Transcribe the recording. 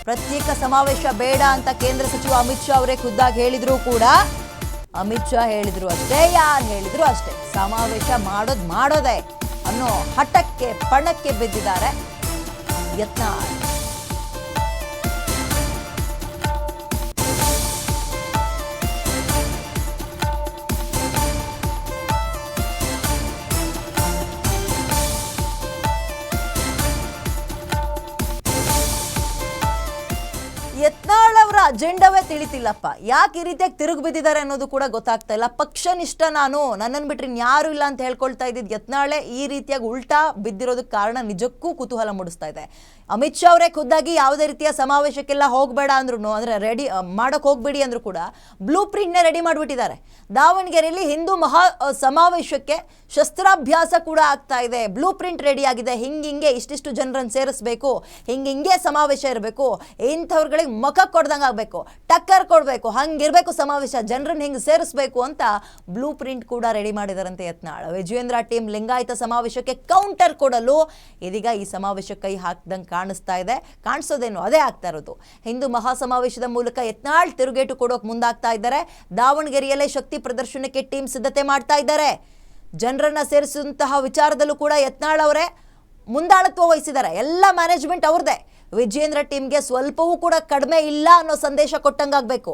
ಪ್ರತ್ಯೇಕ ಸಮಾವೇಶ ಬೇಡ ಅಂತ ಕೇಂದ್ರ ಸಚಿವ ಅಮಿತ್ ಶಾ ಅವರೇ ಖುದ್ದಾಗಿ ಹೇಳಿದ್ರು ಕೂಡ ಅಮಿತ್ ಶಾ ಹೇಳಿದ್ರು ಅಷ್ಟೇ, ಯಾರು ಹೇಳಿದ್ರು ಅಷ್ಟೇ, ಸಮಾವೇಶ ಮಾಡೋದೇ ಅನ್ನೋ ಹಠಕ್ಕೆ ಪಣಕ್ಕೆ ಬಿದ್ದಿದ್ದಾರೆ ಯತ್ನಾಳ್. ಯತ್ನಾಳ್ ಅವರ ಅಜೆಂಡವೇ ತಿಳಿತಿಲ್ಲಪ್ಪ. ಯಾಕೆ ಈ ರೀತಿಯಾಗಿ ತಿರುಗಿ ಬಿದ್ದಿದ್ದಾರೆ ಅನ್ನೋದು ಕೂಡ ಗೊತ್ತಾಗ್ತಾ ಇಲ್ಲ. ಪಕ್ಷನಿಷ್ಠ ನನ್ನನ್ನು ಬಿಟ್ಟರೆ ಯಾರು ಇಲ್ಲ ಅಂತ ಹೇಳ್ಕೊಳ್ತಾ ಇದ್ದಿದ್ದು ಯತ್ನಾಳೆ ಈ ರೀತಿಯಾಗಿ ಉಲ್ಟಾ ಬಿದ್ದಿರೋದಕ್ಕೆ ಕಾರಣ ನಿಜಕ್ಕೂ ಕುತೂಹಲ ಮೂಡಿಸ್ತಾ ಇದೆ. ಅಮಿತ್ ಶಾ ಅವರೇ ಖುದ್ದಾಗಿ ಯಾವುದೇ ರೀತಿಯ ಸಮಾವೇಶಕ್ಕೆಲ್ಲ ಹೋಗಬೇಡ ಅಂದ್ರೂ, ಅಂದರೆ ರೆಡಿ ಮಾಡೋಕೆ ಹೋಗ್ಬೇಡಿ ಅಂದ್ರೂ ಕೂಡ ಬ್ಲೂ ಪ್ರಿಂಟ್ನೇ ರೆಡಿ ಮಾಡಿಬಿಟ್ಟಿದ್ದಾರೆ. ದಾವಣಗೆರೆಯಲ್ಲಿ ಹಿಂದೂ ಮಹಾ ಸಮಾವೇಶಕ್ಕೆ ಶಸ್ತ್ರಾಭ್ಯಾಸ ಕೂಡ ಆಗ್ತಾ ಇದೆ. ಬ್ಲೂ ಪ್ರಿಂಟ್ ರೆಡಿ ಆಗಿದೆ. ಹಿಂಗೆ ಇಷ್ಟಿಷ್ಟು ಜನರನ್ನು ಸೇರಿಸಬೇಕು, ಹಿಂಗೆ ಸಮಾವೇಶ ಇರಬೇಕು, ಇಂಥವ್ರುಗಳಿಗೆ ಮುಖ ಕೊಡ್ದಂಗೆ ಆಗಬೇಕು, ಟಕ್ಕರ್ ಕೊಡಬೇಕು, ಹಂಗಿರಬೇಕು ಸಮಾವೇಶ, ಜನರನ್ನು ಹಿಂಗೆ ಸೇರಿಸಬೇಕು ಅಂತ ಬ್ಲೂ ಪ್ರಿಂಟ್ ಕೂಡ ರೆಡಿ ಮಾಡಿದಾರಂತೆ ಯತ್ನಾಳ್. ವಿಜಯೇಂದ್ರ ಟೀಮ್ ಲಿಂಗಾಯತ ಸಮಾವೇಶಕ್ಕೆ ಕೌಂಟರ್ ಕೊಡಲು ಇದೀಗ ಈ ಸಮಾವೇಶ ಕೈ ಹಾಕ್ದಂಗೆ ಕಾಣಿಸ್ತಾ ಇದೆ. ಕಾಣಿಸೋದೇನು ಅದೇ ಆಗ್ತಾ ಇರೋದು. ಹಿಂದೂ ಮಹಾಸಮಾವೇಶದ ಮೂಲಕ ಯತ್ನಾಳ್ ತಿರುಗೇಟು ಕೊಡೋಕೆ ಮುಂದಾಗ್ತಾ ಇದ್ದಾರೆ. ದಾವಣಗೆರೆಯಲ್ಲೇ ಶಕ್ತಿ ಪ್ರದರ್ಶನಕ್ಕೆ ಟೀಮ್ ಸಿದ್ಧತೆ ಮಾಡ್ತಾ ಇದ್ದಾರೆ. ಜನರನ್ನ ಸೇರಿಸುವಂತಹ ವಿಚಾರದಲ್ಲೂ ಕೂಡ ಯತ್ನಾಳ್ ಅವರೇ ಮುಂದಾಳತ್ವ ವಹಿಸಿದ್ದಾರೆ. ಎಲ್ಲ ಮ್ಯಾನೇಜ್ಮೆಂಟ್ ಅವ್ರದ್ದೇ. ವಿಜಯೇಂದ್ರ ಟೀಮ್ಗೆ ಸ್ವಲ್ಪವೂ ಕೂಡ ಕಡಿಮೆ ಇಲ್ಲ ಅನ್ನೋ ಸಂದೇಶ ಕೊಟ್ಟಂಗಾಗಬೇಕು.